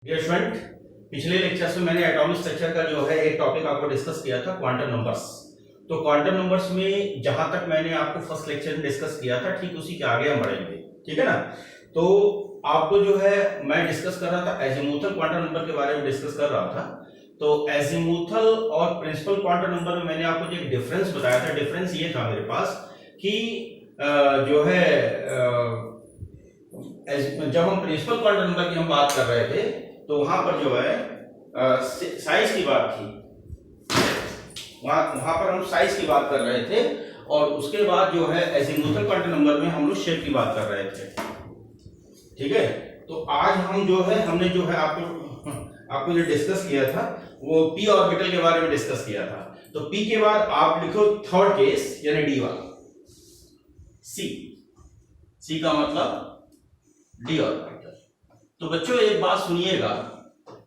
Dear student, पिछले lectures में मैंने एटॉमिक स्ट्रक्चर का जो है एक टॉपिक आपको डिस्कस किया था, क्वांटम नंबर्स। तो क्वांटम नंबर्स में जहां तक मैंने आपको फर्स्ट लेक्चर में डिस्कस किया था, ठीक उसी के आगे हम बढ़ेंगे, ठीक है ना। तो आपको जो है मैं डिस्कस कर रहा था एजीमुथल क्वांटम नंबर के बारे में डिस्कस कर रहा था। तो एजीमुथल और प्रिंसिपल क्वांटम नंबर में मैंने आपको जो एक डिफरेंस बताया था, डिफरेंस ये था मेरे पास कि जो है जब हम प्रिंसिपल क्वांटम नंबर की हम बात कर रहे थे तो वहां पर जो है साइज की बात थी, वहां पर हम साइज की बात कर रहे थे, और उसके बाद जो है एजीमुथल क्वांटम नंबर में हम लोग शेप की बात कर रहे थे, ठीक है। तो आज हम जो है हमने जो है आपको जो डिस्कस किया था वो पी ऑर्बिटल के बारे में डिस्कस किया था। तो पी के बाद आप लिखो थर्ड केस यानी डी वाला, सी का मतलब डी ऑर्बिटल। तो बच्चों एक बात सुनिएगा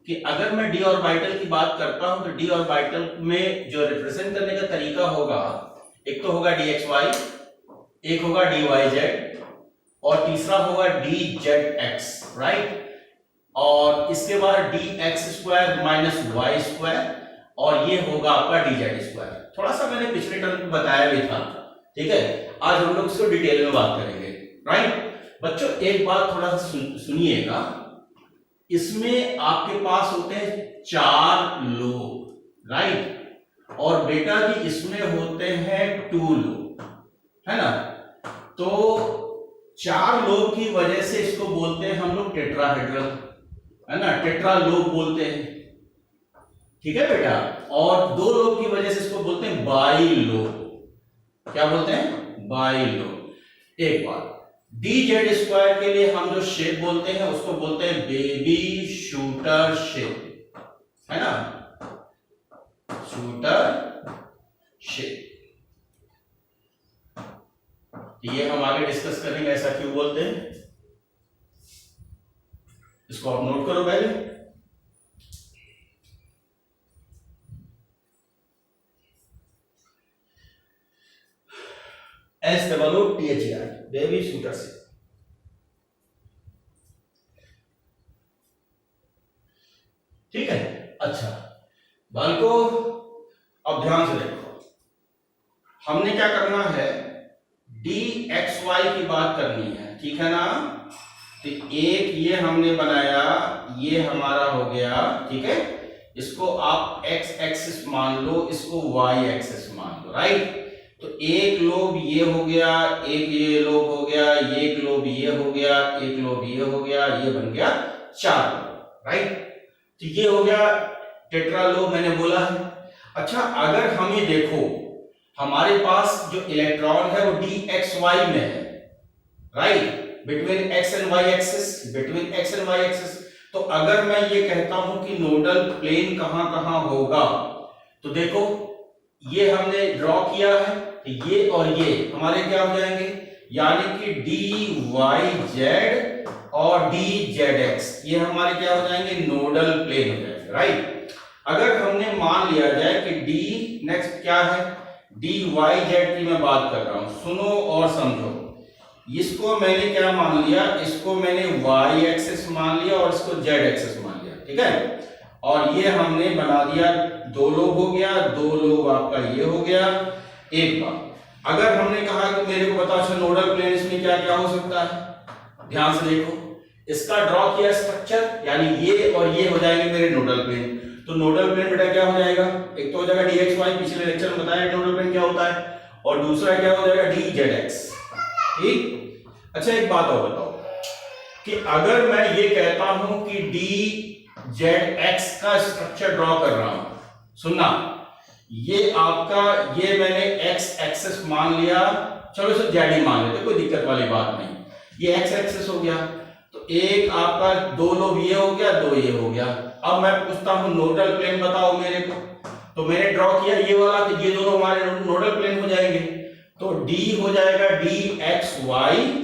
कि अगर मैं डी ऑर्बिटल की बात करता हूं तो डी ऑर्बिटल में जो रिप्रेजेंट करने का तरीका होगा, एक तो होगा डी एक्स वाई, एक होगा डी वाई जेड, और तीसरा होगा डी जेड एक्स, राइट। और इसके बाद d x square minus y square, और ये होगा आपका डी जेड स्क्वायर। थोड़ा सा मैंने पिछले टर्म में बताया भी था, ठीक है। आज हम लोग इसको डिटेल में बात करेंगे, राइट। बच्चों एक बात थोड़ा सा सुनिएगा, इसमें आपके पास होते हैं 4 लोब, राइट, और बेटा जी इसमें होते हैं 2 लोब, है ना। तो 4 लोब की वजह से इसको बोलते हैं हम लोग टेट्राहेड्रल, है ना, टेट्रा लोब बोलते हैं, ठीक है बेटा। और 2 लोब की वजह से इसको बोलते हैं बाई लोब। क्या बोलते हैं? By lobe. एक बात, डी जेड स्क्वायर के लिए हम जो शेप बोलते हैं उसको बोलते हैं बेबी शूटर शेप, है ना, शूटर शेप। ये हम आगे डिस्कस करेंगे ऐसा क्यों बोलते हैं, इसको आप नोट करो पहले। SOOTHER, बेबी शूटर से। ठीक है, अच्छा बालको अब ध्यान से देखो, हमने क्या करना है, डी एक्स वाई की बात करनी है, ठीक है ना। तो एक ये हमने बनाया, ये हमारा हो गया, ठीक है। इसको आप एक्स एक्सिस मान लो, इसको वाई एक्सिस मान लो, राइट। तो एक लोब ये हो गया, एक ये लोब हो गया, एक लोब ये हो गया, एक लोब ये हो गया, ये बन गया 4 लोब, राइट। तो ये हो गया टेट्रा लोब, मैंने बोला है। अच्छा अगर हम ये देखो, हमारे पास जो इलेक्ट्रॉन है वो डी एक्स वाई में है, right, between x and y axis, between x and y axis. तो अगर मैं ये कहता हूं कि नोडल प्लेन कहां कहां होगा, तो देखो ये हमने ड्रॉ किया है, तो ये और ये हमारे क्या हो जाएंगे, यानी कि डी वाई जेड और डी जेड एक्स, ये हमारे क्या हो जाएंगे, नोडल प्लेन हो जाएंगे, राइट। अगर हमने मान लिया जाए कि डी नेक्स्ट क्या है, डी वाई जेड की मैं बात कर रहा हूं, सुनो और समझो। इसको मैंने क्या मान लिया, इसको मैंने वाई एक्सिस मान लिया और इसको जेड एक्सिस मान लिया, ठीक है। और ये हमने बना दिया 2 लोब हो गया, 2 लोब आपका ये हो गया। एक बात, अगर हमने कहा कि मेरे को बताओ अच्छा नोडल प्लेन इसमें क्या क्या हो सकता है, ध्यान से देखो, इसका ड्रॉ किया स्ट्रक्चर, यानी ये और ये हो जाएंगे मेरे नोडल प्लेन। तो नोडल प्लेन बेटा क्या हो जाएगा, एक तो हो जाएगा डी एक्स वाई, पिछले लेक्चर में बताया नोडल प्लेन क्या होता है, और दूसरा क्या हो जाएगा डी जेड एक्स, ठीक। अच्छा एक बात और बताओ कि अगर मैं ये कहता हूं कि डी जेड एक्स का स्ट्रक्चर ड्रॉ कर रहा हूं, सुनना, ये आपका ये मैंने एक्स एक्सिस मान लिया, चलो इसे जेड ही मान लेते, कोई दिक्कत वाली बात नहीं, ये एक्स एक्सिस हो गया। तो एक आपका 2 लोब ये हो गया, 2 ये हो गया। अब मैं पूछता हूं नोडल प्लेन बताओ मेरे को, तो मैंने ड्रॉ किया ये वाला, तो ये दोनों हमारे नोडल प्लेन हो जाएंगे। तो डी हो जाएगा डी एक्स वाई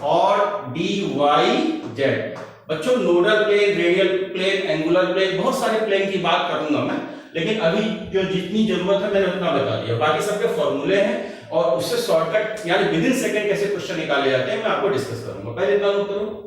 और डी वाई जेड। बच्चों nodal plane, radial plane, angular plane, बहुत सारे प्लेन की बात करूंगा मैं, लेकिन अभी जो जितनी जरूरत है मैंने उतना बता दिया, बाकी सबके फॉर्मूले हैं और उससे शॉर्टकट यानी विद इन सेकंड कैसे क्वेश्चन निकाले जाते हैं मैं आपको डिस्कस करूंगा। पहले इतना नोट करो,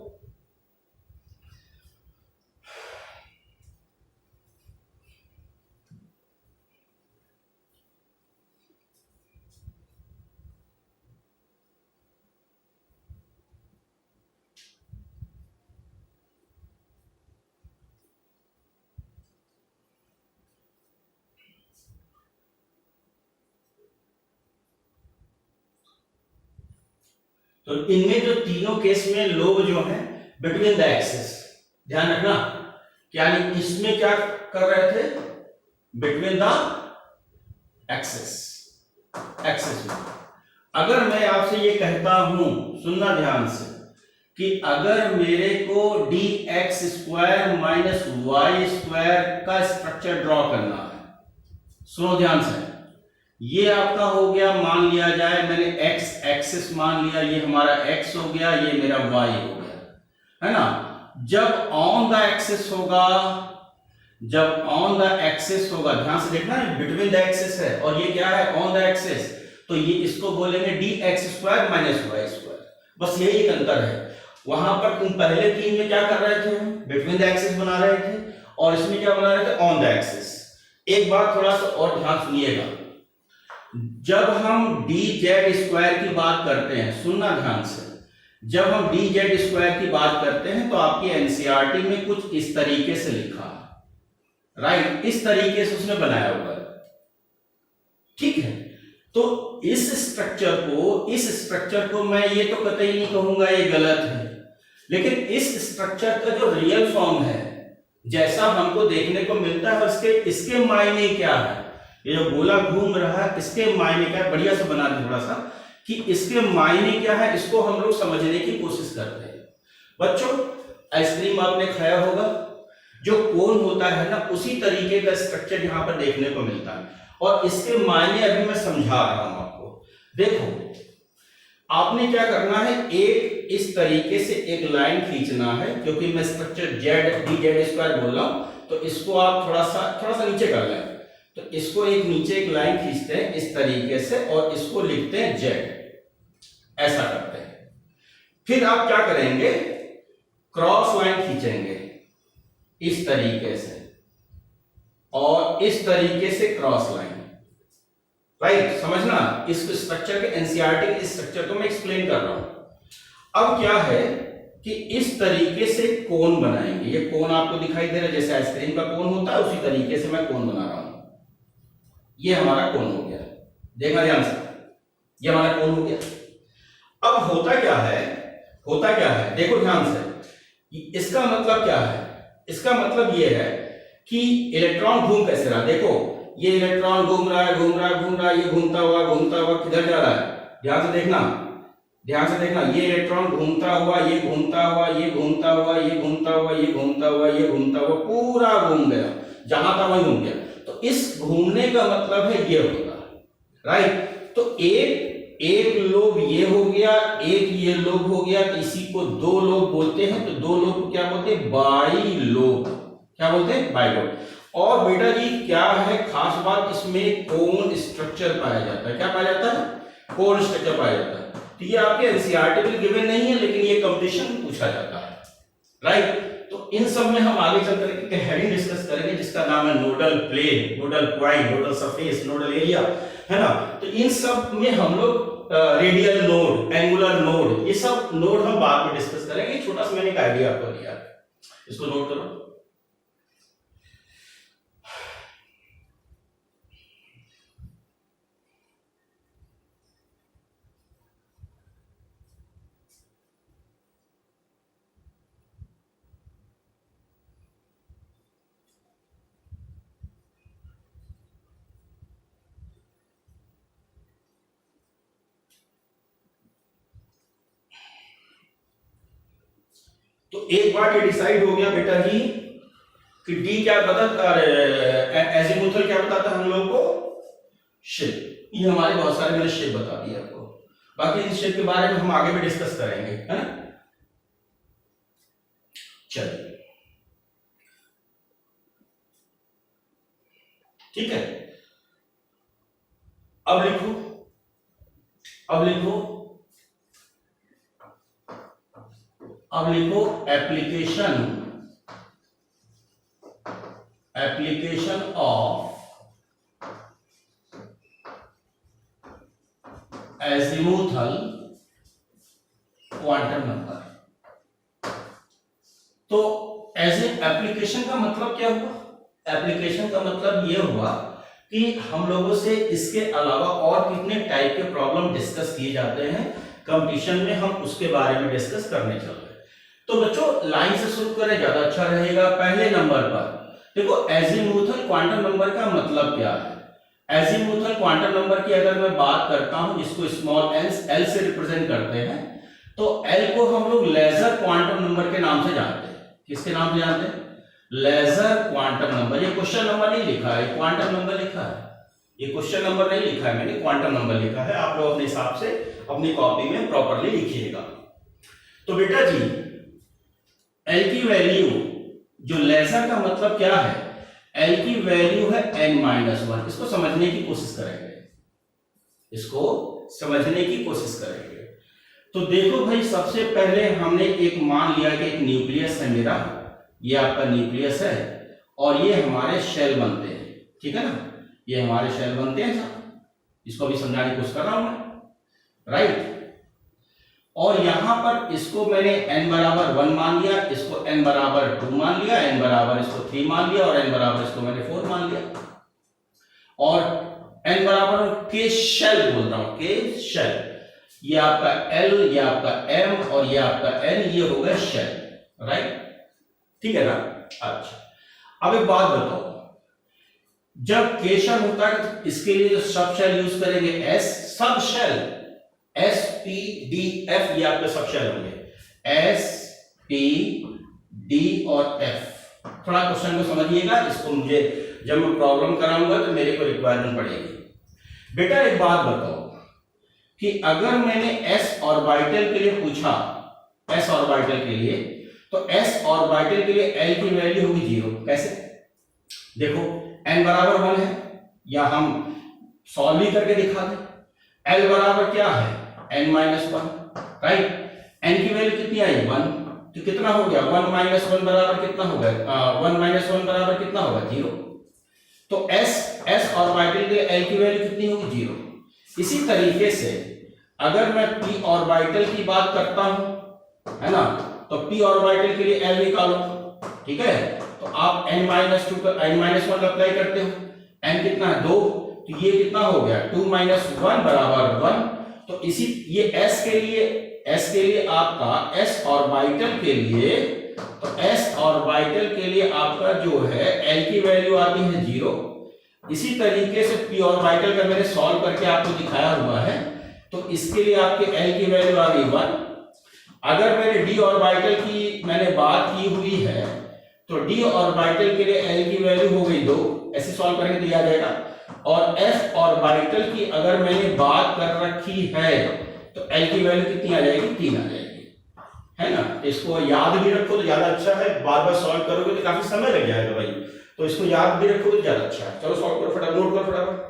तो इनमें जो तीनों केस में लोब जो है बिटवीन द एक्सिस, ध्यान रखना, यानी इसमें क्या कर रहे थे, बिटवीन द एक्सिस, एक्सिस में। अगर मैं आपसे ये कहता हूं, सुनना ध्यान से, कि अगर मेरे को dx square minus y square का स्ट्रक्चर ड्रॉ करना है, सुनो ध्यान से, ये आपका हो गया, मान लिया जाए मैंने x एक्सिस मान लिया, ये हमारा x हो गया, ये मेरा y हो गया, है ना। जब ऑन द एक्सिस होगा, जब ऑन द एक्सिस होगा, ध्यान से देखना, बिटवीन द एक्सिस है और ये क्या है, ऑन द एक्सिस, तो ये इसको बोलेंगे dx square minus y square, बस यही एक अंतर है। वहां पर तुम पहले तीन में क्या कर रहे थे, बिटवीन द एक्सिस बना रहे थे, और इसमें क्या बना रहे थे, ऑन द एक्सिस। एक बात थोड़ा सा और ध्यान सुनिएगा, जब हम dz स्क्वायर की बात करते हैं, सुनना ध्यान से, जब हम dz स्क्वायर की बात करते हैं तो आपकी एनसीईआरटी में कुछ इस तरीके से लिखा है, राइट, इस तरीके से उसने बनाया हुआ है, ठीक है। तो इस स्ट्रक्चर को मैं ये तो कतई नहीं कहूंगा ये गलत है, लेकिन इस स्ट्रक्चर का जो रियल फॉर्म है, जैसा हमको देखने को मिलता है, इसके मायने क्या है, ये जो गोला घूम रहा है इसके मायने क्या है, बढ़िया से बना दे थोड़ा सा, कि इसके मायने क्या है, इसको हम लोग समझने की कोशिश करते हैं। बच्चों, आइसक्रीम आपने खाया होगा, जो कोन होता है ना, उसी तरीके का स्ट्रक्चर यहाँ पर देखने को मिलता है, और इसके मायने अभी मैं समझा रहा हूं आपको। देखो, आपने क्या करना है, एक इस तरीके से एक लाइन खींचना है, क्योंकि मैं स्ट्रक्चर dz स्क्वायर बोल रहा हूं, तो इसको आप थोड़ा सा नीचे कर लें, तो इसको एक नीचे एक लाइन खींचते हैं इस तरीके से, और इसको लिखते हैं z, ऐसा करते हैं। फिर आप क्या करेंगे, क्रॉस लाइन खींचेंगे इस तरीके से, और इस तरीके से क्रॉस लाइन, राइट, समझना, इस स्ट्रक्चर के एनसीईआरटी के स्ट्रक्चर को मैं एक्सप्लेन कर रहा हूं। अब क्या है कि इस तरीके से कोन बनाएंगे, ये कोन आपको दिखाई दे रहा है, जैसे आइसक्रीम का कोन होता है, उसी तरीके से मैं कोन बना रहा हूं। ये हमारा कोन हो गया, देखना ध्यान से, ये हमारा कोन हो गया। अब होता क्या है, देखो ध्यान से, इसका मतलब क्या है, इसका मतलब ये है कि इलेक्ट्रॉन घूम कैसे रहा, देखो ये इलेक्ट्रॉन घूम रहा है, ये घूमता हुआ किधर जा रहा है, ध्यान से देखना, ये इलेक्ट्रॉन घूमता हुआ, ये घूमता हुआ, पूरा घूम गया, जहां था वहीं घूम गया। तो इस घूमने का मतलब है ये होगा, राइट। तो एक लोब ये हो गया, एक ये लोब हो गया, तो इसी को दो लोब बोलते हैं। तो दो लोब को क्या बोलते हैं, बाइलोब, क्या बोलते हैं, बाइलोब। और बेटा जी क्या है खास बात, इसमें कोन स्ट्रक्चर पाया जाता है, क्या पाया जाता है, कोन स्ट्रक्चर पाया जाता है। तो ये आपके एनसीईआरटी में गिवन नहीं है, लेकिन ये कंपटीशन में पूछा जाता है, राइट। तो इन सब में हम आगे चल करके हेडिंग डिस्कस करेंगे, जिसका नाम है nodal plane, nodal point, nodal surface, nodal area, है ना। तो इन सब में हम लोग रेडियल नोड, एंगुलर नोड, ये सब नोड हम बाद में डिस्कस करेंगे। छोटा सा मैंने एक आइडिया आपको दिया, इसको नोट करो। तो एक बार ये डिसाइड हो गया बेटा जी कि डी क्या बताता है, एजीमुथल क्या बताता है हम लोग को, शेप। ये हमारे बहुत सारे मैंने शेप बता दिए आपको, बाकी इस शेप के बारे में हम आगे भी डिस्कस करेंगे, है ना। चलिए ठीक है, अब लिखो application of azimuthal quantum number. तो एप्लीकेशन का मतलब क्या हुआ, एप्लीकेशन का मतलब यह हुआ कि हम लोगों से इसके अलावा और कितने टाइप के प्रॉब्लम डिस्कस किए जाते हैं। कंपटीशन में हम उसके बारे में डिस्कस करने चल रहे हैं। तो बच्चों लाइन से शुरू करें, ज्यादा अच्छा रहेगा। पहले नंबर पर देखो, एजीमुथल क्वांटम नंबर का मतलब क्या है। एजीमुथल क्वांटम नंबर की अगर मैं बात करता हूं, जिसको स्मॉल एल से रिप्रेजेंट करते हैं, तो एल को हम लोग लेजर क्वांटम नंबर के नाम से जानते हैं। किसके नाम से जानते हैं? लेजर क्वांटम नंबर। ये क्वेश्चन नंबर नहीं लिखा है, क्वांटम नंबर लिखा है। ये क्वेश्चन नंबर नहीं लिखा है मैंने, क्वांटम नंबर लिखा है। आप लोग अपने हिसाब से अपनी कॉपी में प्रॉपरली लिखिएगा। तो बेटा जी, एल की वैल्यू, जो लेजर का मतलब क्या है, एल की वैल्यू है n-1। इसको समझने की कोशिश करेंगे, इसको समझने की कोशिश करेंगे। तो देखो भाई, सबसे पहले हमने एक मान लिया कि एक न्यूक्लियस है मेरा, ये आपका न्यूक्लियस है और ये हमारे शेल बनते हैं, ठीक है ना, ये हमारे शेल बनते हैं साहब। इसको भी समझाने की कोशिश कर रहा हूं मैं, राइट। और यहां पर इसको मैंने n बराबर 1 मान लिया, इसको n बराबर 2 मान लिया, n बराबर इसको 3 मान लिया और n बराबर इसको मैंने 4 मान लिया। और n बराबर के शेल बोल रहा हूं, के शेल, ये आपका L, ये आपका M और ये आपका N, ये हो गया शेल, राइट, ठीक है ना। अच्छा, अब एक बात बताओ, जब के शेल होता है तो इसके लिए जो सब शेल यूज करेंगे S, sub shell S P D F, ये आपके सब शेल होंगे, S P D और F। थोड़ा क्वेश्चन को समझिएगा, इसको मुझे जब मैं प्रॉब्लम कराऊंगा तो मेरे को रिक्वायरमेंट पड़ेगी। बेटा एक बात बताओ कि अगर मैंने s ऑर्बिटल के लिए पूछा, s ऑर्बिटल के लिए, तो s ऑर्बिटल के लिए l की वैल्यू होगी 0। कैसे? देखो, n बराबर 1 है, या हम सॉल्व भी करके दिखा दें। l बराबर क्या है? n-1, right. n की वैल्यू कितनी आई? 1, तो कितना हो गया? 1-1 बराबर कितना होगा? 1-1 बराबर कितना होगा? 0। तो s ऑर्बिटल के लिए l की वैल्यू कितनी होगी? 0। इसी तरीके से अगर मैं p ऑर्बिटल की बात करता हूं, है ना, तो p ऑर्बिटल के लिए l निकालो, ठीक है। तो आप n-2 का n-1 अप्लाई करते हो, n कितना है? 2, तो ये कितना हो गया? 2-1 बराबर 1। तो इसी ये s के लिए आपका s ऑर्बिटल के लिए, तो s ऑर्बिटल के लिए आपका जो है l की वैल्यू आती है 0। इसी तरीके से p ऑर्बिटल का मैंने सॉल्व करके आपको दिखाया हुआ है, तो इसके लिए आपके l की वैल्यू आ गई 1। अगर मैंने d ऑर्बिटल की मैंने बात की हुई है, तो d ऑर्बिटल के लिए l की वैल्यू हो गई 2, ऐसे सॉल्व करके दिया जाएगा। और s ऑर्बिटल की अगर मैंने बात कर रखी है, तो l की वैल्यू कितनी आ जाएगी? 3 आ जाएगी, है ना। इसको याद भी रखो तो ज्यादा अच्छा है, बार बार सॉल्व करोगे तो काफी समय लग जाएगा भाई, तो इसको याद भी रखोगे तो ज्यादा अच्छा है। चलो सॉल्व करो फटाफट, नोट करो फटाफट।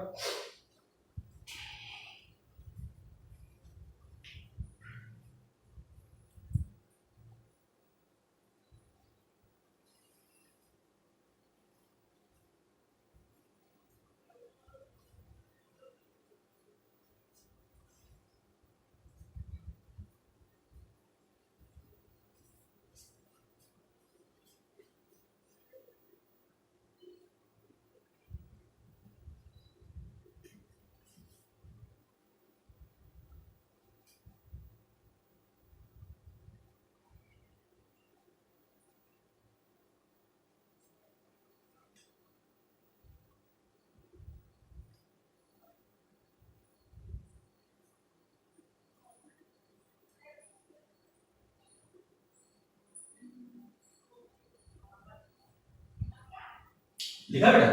लिखा बेटा?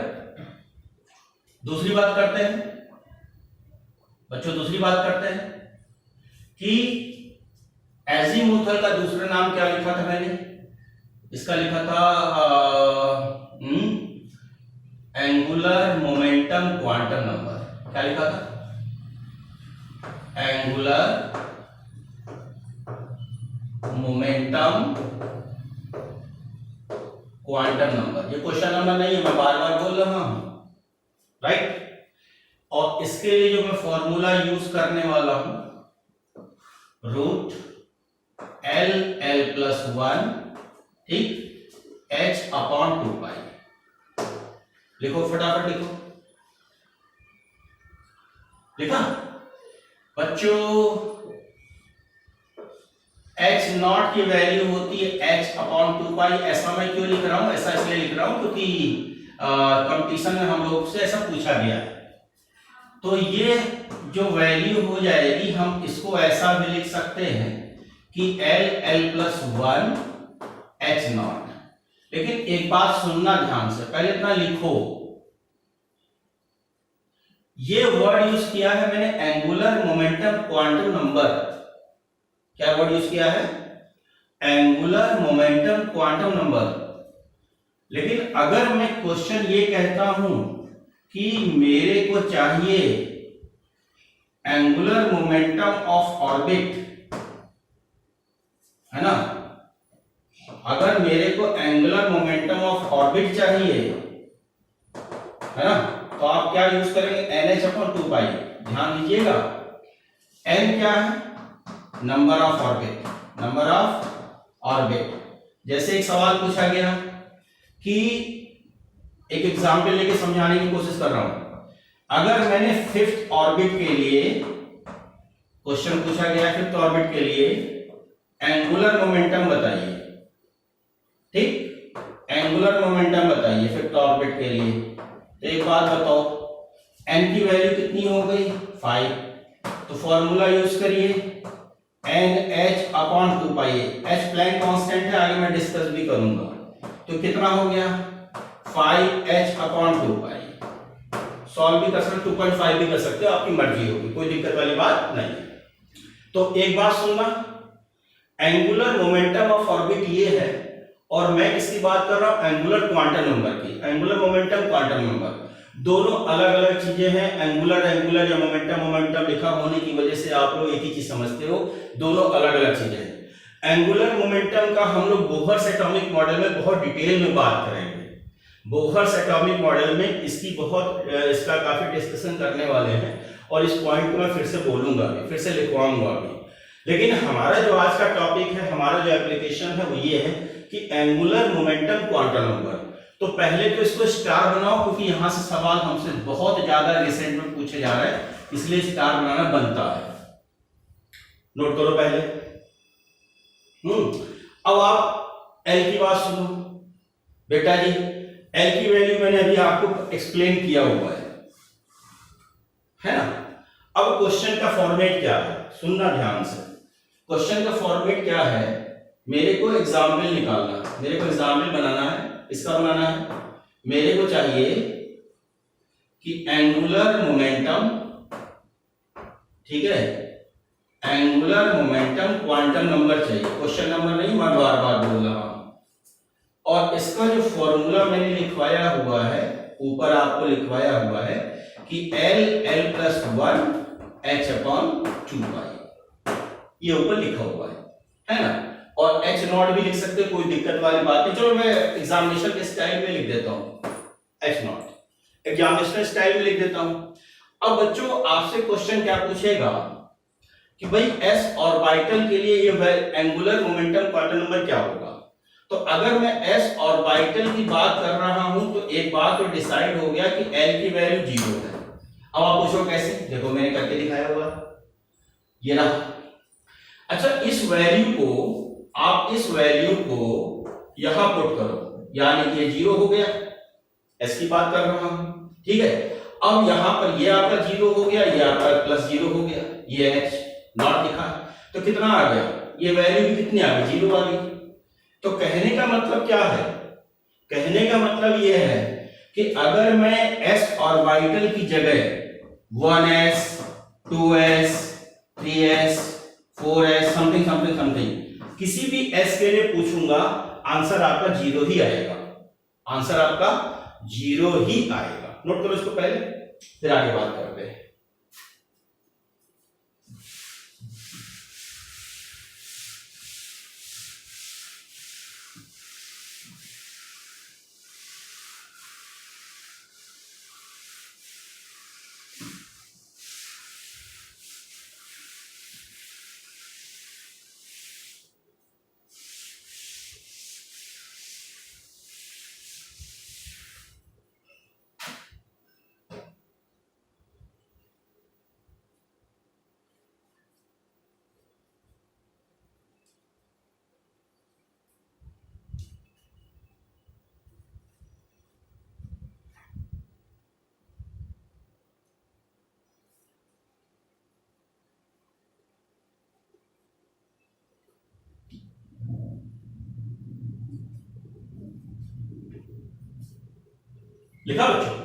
दूसरी बात करते हैं बच्चों, दूसरी बात करते हैं कि एजीमुथल का दूसरा नाम क्या लिखा था मैंने? इसका लिखा था एंगुलर मोमेंटम क्वांटम नंबर। क्या लिखा था? Angular momentum quantum number. ये क्वेश्चन नंबर नहीं है, मैं बार बार बोल रहा हूं, राइट। और इसके लिए जो मैं फॉर्मूला यूज करने वाला हूं, √L+1, ठीक, h/2π। लिखो फटाफट, लिखो। लिखा बच्चों? नॉट की वैल्यू होती है h अपॉन 2 पाई। ऐसा मैं क्यों लिख रहा हूं, ऐसा इसलिए लिख रहा हूं क्योंकि कंपटीशन में हम लोग से ऐसा पूछा गया है। तो ये जो वैल्यू हो जाएगी, हम इसको ऐसा भी लिख सकते हैं कि l प्लस 1 h नॉट। लेकिन एक बात सुनना ध्यान से, पहले इतना लिखो, ये वर्ड यूज किया है मैंने एंगुलर मोमेंटम क्वांटम नंबर। क्या वर्ड यूज किया है? Angular momentum quantum number. लेकिन अगर मैं क्वेश्चन ये कहता हूं कि मेरे को चाहिए एंगुलर मोमेंटम ऑफ ऑर्बिट, है ना, अगर मेरे को एंगुलर मोमेंटम ऑफ ऑर्बिट चाहिए, है ना, तो आप क्या यूज करेंगे? NH अपॉन 2 पाई। ध्यान दीजिएगा, n क्या है? Number of orbit, number of orbit. जैसे एक सवाल पूछा गया कि, एक एग्जाम्पल लेके समझाने की कोशिश कर रहा हूं। अगर मैंने 5th ऑर्बिट के लिए क्वेश्चन पूछा गया, 5th ऑर्बिट के लिए एंगुलर मोमेंटम बताइए, ठीक, एंगुलर मोमेंटम बताइए 5th ऑर्बिट के लिए। तो एक बात बताओ, n की वैल्यू कितनी हो गई? 5। तो फॉर्मूला यूज करिए, NH अपॉन 2 पाई। h प्लैंक कांस्टेंट है, आगे मैं डिस्कस भी करूंगा। तो कितना हो गया? 5h अपॉन 2 पाई। सॉल्व भी कर सकते, 2.5 भी कर सकते हो, आपकी मर्जी होगी, कोई दिक्कत वाली बात नहीं। तो एक बात सुनना, एंगुलर मोमेंटम ऑफ ऑर्बिट ये है, और मैं किसकी बात कर रहा हूं? एंगुलर क्वांटम नंबर की। एंगुलर मोमेंटम, क्वांटम नंबर दोनों अलग अलग चीजें हैं। एंगुलर या मोमेंटम लिखा होने की वजह से आप लोग एक ही चीज समझते हो, दोनों अलग अलग चीजें हैं। एंगुलर मोमेंटम का हम लोग बोहर्स एटॉमिक मॉडल में बहुत डिटेल में बात करेंगे। बोहर्स एटॉमिक मॉडल में इसका काफी डिस्कशन करने वाले हैं, और इस पॉइंट को मैं फिर से बोलूंगा, फिर से लिखवाऊंगा अभी। लेकिन हमारा जो आज का टॉपिक है, हमारा जो एप्लीकेशन है वो ये है कि एंगुलर मोमेंटम क्वांटम नंबर। तो पहले तो इसको स्टार बनाओ, क्योंकि यहां से सवाल हमसे बहुत ज्यादा रिसेंट में पूछे जा रहे हैं, इसलिए स्टार बनाना बनता है। नोट करो पहले। अब आप एल की बात सुनो बेटा जी। एल की वैल्यू मैंने अभी आपको एक्सप्लेन किया हुआ है ना। अब क्वेश्चन का फॉर्मेट क्या है, सुनना ध्यान से। क्वेश्चन का फॉर्मेट क्या है? मेरे को एग्जाम्पल निकालना, मेरे को एग्जाम्पल बनाना है। इसका बनाना है, मेरे को चाहिए कि एंगुलर मोमेंटम, ठीक है, एंगुलर मोमेंटम क्वांटम नंबर चाहिए, क्वेश्चन नंबर नहीं, मैं बार बार बोल रहा हूं। और इसका जो फॉर्मूला मैंने लिखवाया हुआ है, ऊपर आपको लिखवाया हुआ है कि L प्लस 1 H अपॉन 2 पाई, ये ऊपर लिखा हुआ है ना। और H नॉट भी लिख सकते, कोई दिक्कत वाली बात नहीं। चलो मैं एग्जामिनेशन के स्टाइल में लिख देता हूं, H नॉट एग्जामिनेशन स्टाइल में लिख देता हूं। अब बच्चों आपसे क्वेश्चन क्या पूछेगा कि भाई S ऑर्बिटल के लिए ये एंगुलर मोमेंटम क्वांटम नंबर क्या होगा। तो अगर मैं S ऑर्बिटल की बात कर रहा हूं तो एक बात तो डिसाइड हो गया कि L की वैल्यू 0 है। अब आप पूछो कैसे? देखो मैंने करके दिखाया हुआ, ये रहा। अच्छा, इस वैल्यू को, आप इस वैल्यू को यहां पुट करो, यानी कि ये 0 हो गया, S की बात कर रहा हूं, ठीक है। अब यहां पर ये आपका 0 हो गया, ये आपका प्लस 0 हो गया, ये H नॉट लिखा, तो कितना आ गया? ये वैल्यू भी कितनी आ गई? 0 आ गई। तो कहने का मतलब क्या है? कहने का मतलब यह है कि अगर मैं S ऑर्बिटल की जगह 1s 2s 3s 4s something something something किसी भी s के लिए पूछूंगा, आंसर आपका 0 ही आएगा, आंसर आपका 0 ही आएगा। नोट करो इसको पहले, फिर आगे बात करते हैं। लिखा बच्चों?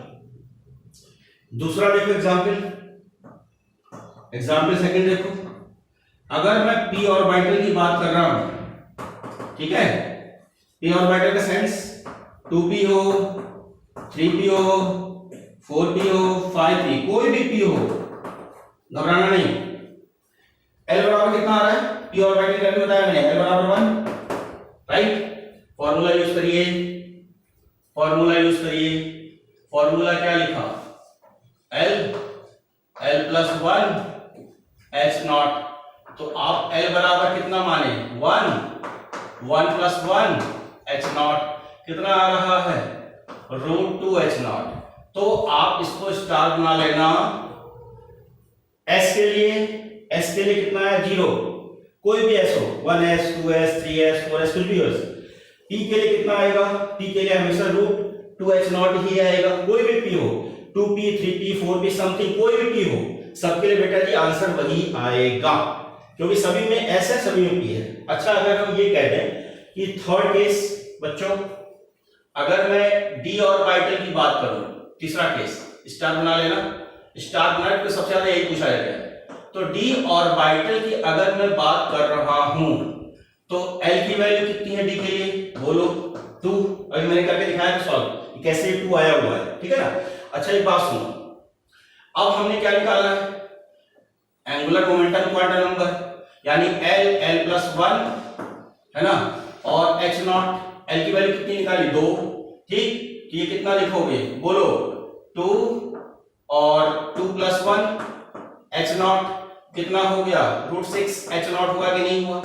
दूसरा देखो एग्जाम्पल सेकंड देखो। अगर मैं p ऑर्बिटल की बात कर रहा हूं, ठीक है, p ऑर्बिटल का सेंस 2p हो, 3p हो, 4p हो, 5p, कोई भी p हो, घबराना नहीं। l बराबर कितना आ रहा है? p ऑर्बिटल की वैल्यू बताया मैंने, l बराबर 1, राइट। फॉर्मूला यूज करिए, फॉर्मूला क्या लिखा? l plus 1 h not. तो आप l बराबर कितना माने? 1 प्लस 1 h नॉट कितना आ रहा है? √2 h नॉट। तो आप इसको स्टार बना लेना। s के लिए कितना है? 0, कोई भी s हो, 1s 2s 3s 4s कुछ भी हो। p के लिए कितना आएगा? p के लिए हमेशा √2 h नॉट ही आएगा, कोई भी p हो, 2p 3p 4p समथिंग कोई भी p हो, सबके लिए बेटा जी आंसर वही आएगा, क्योंकि सभी में s है, सभी में p है। अच्छा, अगर हम ये कह दें कि थर्ड केस बच्चों, अगर मैं d ऑर्बिटल की बात करूं, तीसरा केस, स्टार बना लेना, स्टार बनाए तो सबसे ज्यादा यही पूछा जाता है। तो d ऑर्बिटल की अगर मैं बात कर रहा हूं तो l की वैल्यू कितनी है d के लिए? बोलो 2। अभी मैंने करके दिखाया था सॉल्व, कैसे 2 आया हुआ है, ठीक है ना। अच्छा, एक बात सुनो, अब हमने क्या निकाला है? एंगुलर मोमेंटम क्वांटम नंबर, यानी l प्लस 1 है ना, और h नॉट, l की वैल्यू कितनी निकाली? 2, ठीक। तो ये कितना लिखोगे? बोलो 2 और 2 प्लस 1 h नॉट कितना हो गया? √6 h नॉट हुआ कि नहीं हुआ?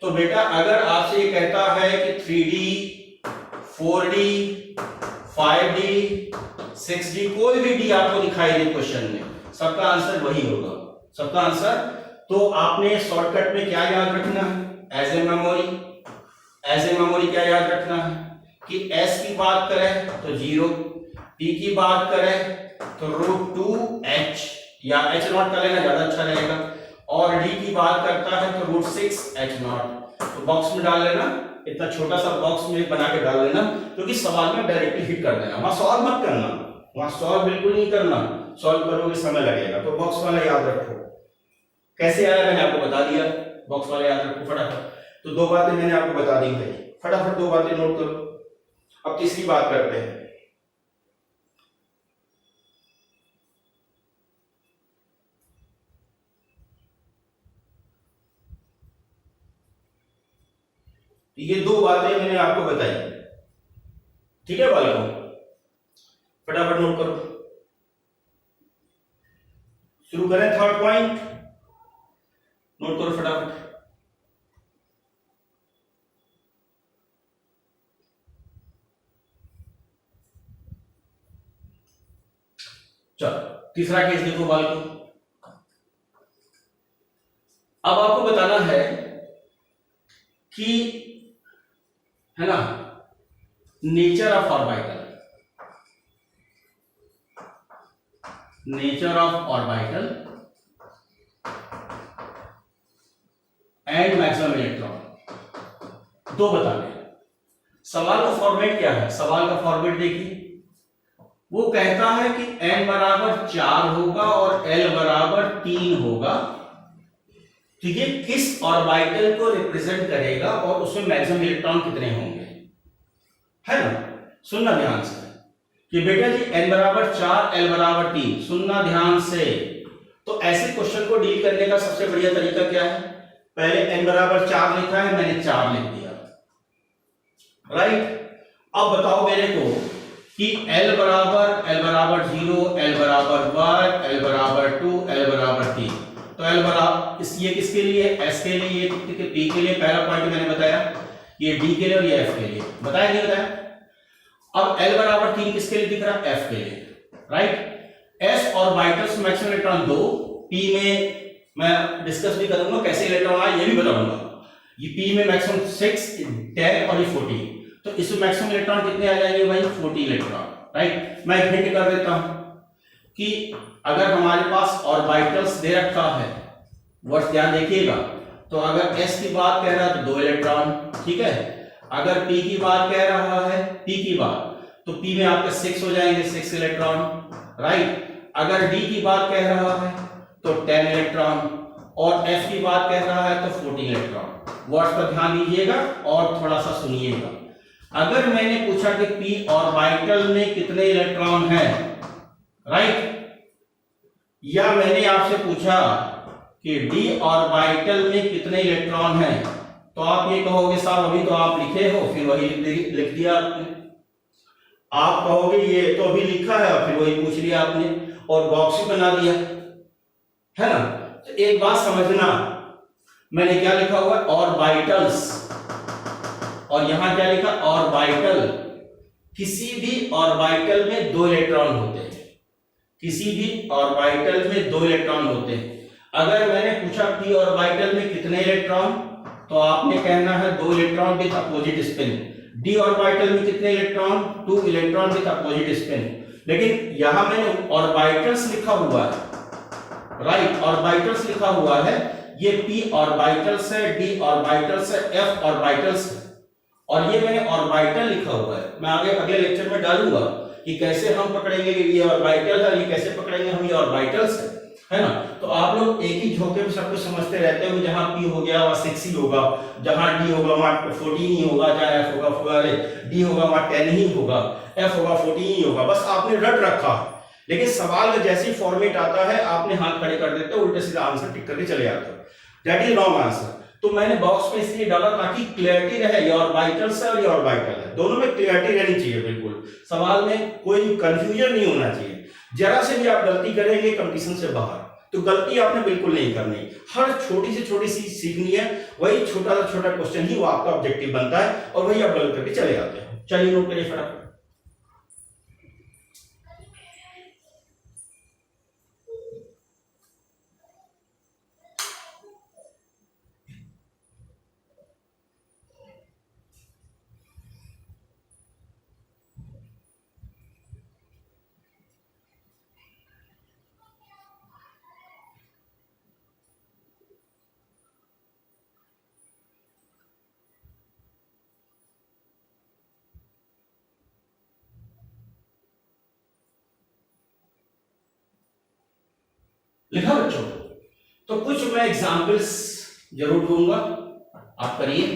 तो बेटा अगर आपसे ये कहता है कि 3D 4D 5D 6D कोई भी D आपको दिखाई दे क्वेश्चन में, सबका आंसर वही होगा, सबका आंसर। तो आपने शॉर्टकट में क्या याद रखना है? एज ए मेमोरी क्या याद रखना है कि s की बात करें तो 0, p की बात करें तो √2h या h नॉट कर लेना ज्यादा अच्छा रहेगा, और d की बात करता है तो √6 h नॉट। तो बॉक्स में डाल लेना, इतना छोटा सा बॉक्स में बना के डाल लेना, क्योंकि सवाल में डायरेक्टली हिट कर देना, वहां सॉल्व मत करना, वहां सॉल्व बिल्कुल नहीं करना, सॉल्व करोगे समय लगेगा। तो बॉक्स वाला याद रखो, कैसे आया मैंने आपको बता दिया, बॉक्स वाला याद रखो फटाफट। तो 2 बातें मैंने आपको बता दी भाई, फटाफट 2 बातें नोट करो। अब तीसरी बात करते हैं। ये 2 बातें मैंने आपको बताई, ठीक है बालकों, फटाफट नोट करो। शुरू करें थर्ड पॉइंट, नोट करो फटाफट। चलो तीसरा केस देखो बालकों। अब आपको बताना है कि है ना, nature of orbital and maximum electron, 2 बताने। सवाल का फॉर्मेट क्या है? सवाल का फॉर्मेट देखिए, वो कहता है कि n बराबर 4 होगा और l बराबर 3 होगा, ठीक है, किस ऑर्बिटल को रिप्रेजेंट करेगा और उसमें मैक्सिमम इलेक्ट्रॉन कितने होंगे, है ना। सुनना ध्यान से कि बेटा जी n बराबर 4 l बराबर 3, सुनना ध्यान से। तो ऐसे क्वेश्चन को डील करने का सबसे बढ़िया तरीका क्या है? पहले n बराबर 4 लिखा है, मैंने 4 लिख दिया, राइट। अब बताओ मेरे को कि l बराबर 0, l बराबर 1, l बराबर 2, l बराबर 3। तो l बराबर ये किसके लिए? s के लिए, p के लिए, पहला पॉइंट मैंने बताया, ये d के लिए और ये f के लिए, बताया नहीं बताया? अब l बराबर 3 किसके लिए दिख रहा है? f के लिए, right. s orbitals maximum electron 2, p में मैं डिस्कस भी करूंगा कैसे इलेक्ट्रॉन आए, ये भी बताऊंगा। ये p में मैक्सिमम 6, 10 और ये 14, तो इसमें मैक्सिमम इलेक्ट्रॉन कितने आ जाएंगे भाई? 40 इलेक्ट्रॉन, राइट। मैं एक हिंट कर देता हूं कि अगर हमारे पास ऑर्बिटल्स दे रखा है, वर्ड ध्यान देखिएगा, तो अगर s की बात कह रहा है तो 2 इलेक्ट्रॉन, ठीक है। अगर p की बात कह रहा है, p की बात, तो p में आपके 6 हो जाएंगे, 6 इलेक्ट्रॉन, राइट। अगर d की बात कह रहा है तो 10 इलेक्ट्रॉन, और f की बात कह रहा है तो 14 इलेक्ट्रॉन। वर्ड्स पर ध्यान दीजिएगा और थोड़ा सा सुनिएगा। अगर मैंने पूछा कि p ऑर्बिटल में कितने इलेक्ट्रॉन हैं, राइट, या मैंने आपसे पूछा कि d ऑर्बिटल में कितने इलेक्ट्रॉन हैं, तो आप ये कहोगे साहब अभी तो आप लिखे हो, फिर वही लिख दिया आपने। आप कहोगे ये तो अभी लिखा है, फिर वही पूछ लिया आपने और बॉक्स ही बना दिया, है ना। तो एक बात समझना, मैंने क्या लिखा हुआ है, ऑर्बिटल्स, और यहां क्या लिखा, ऑर्बिटल। किसी भी ऑर्बिटल में 2 इलेक्ट्रॉन होते हैं, किसी भी ऑर्बिटल में 2 इलेक्ट्रॉन होते हैं। अगर मैंने पूछा p ऑर्बिटल में कितने इलेक्ट्रॉन, तो आपने कहना है 2 electron with opposite spin. d orbital में कितने electron, 2 electron with opposite spin. लेकिन यहां मैंने ऑर्बिटल्स लिखा हुआ है, राइट, ऑर्बिटल्स लिखा हुआ है। ये p ऑर्बिटल्स है, d ऑर्बिटल्स है, f ऑर्बिटल्स है, और ये मैंने ऑर्बिटल लिखा हुआ है। मैं आगे अगले लेक्चर में डालूंगा कि कैसे हम पकड़ेंगे कि ये ऑर्बिटल है, ये कैसे पकड़ेंगे हम ये ऑर्बिटल्स है ना। तो आप लोग एक ही झोंके में सब कुछ समझते रहते हो, जहां p हो गया वहां 6 ही होगा, जहां d होगा वहां 14 ही होगा, जहां f होगा d होगा वहां 10 ही होगा, f होगा 14 ही होगा, बस आपने रट रखा। लेकिन सवाल में जैसे ही फॉर्मेट आता है आपने हाथ खड़े कर देते हो, उल्टे सीधा आंसर टिक करके चले जाते हो। That is wrong answer. तो मैंने बॉक्स में इसलिए डाला ताकि क्लियरिटी रहे, ये ऑर्बिटल्स है और ये ऑर्बिटल है, दोनों में क्लियरिटी रहनी चाहिए, बिल्कुल सवाल में कोई कंफ्यूजन नहीं होना चाहिए। जरा से भी आप गलती करेंगे कंपटीशन से बाहर, तो गलती आपने बिल्कुल नहीं करनी, हर छोटी से छोटी सी सीखनी है, वही छोटा सा छोटा क्वेश्चन ही वो आपका ऑब्जेक्टिव बनता है, और वही आप गलत करके चले जाते हैं। चलिए नोट करिए फटाफट। लिखा बच्चों? तो कुछ मैं एग्जाम्पल्स जरूर दूंगा, आप करिए।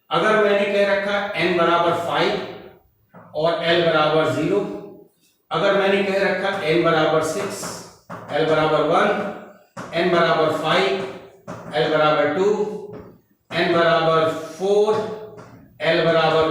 अगर मैंने कह रखा n बराबर 5 और l बराबर 0, अगर मैंने कह रखा n बराबर 6, l बराबर 1, n बराबर 5, l बराबर 2, n बराबर 4, l बराबर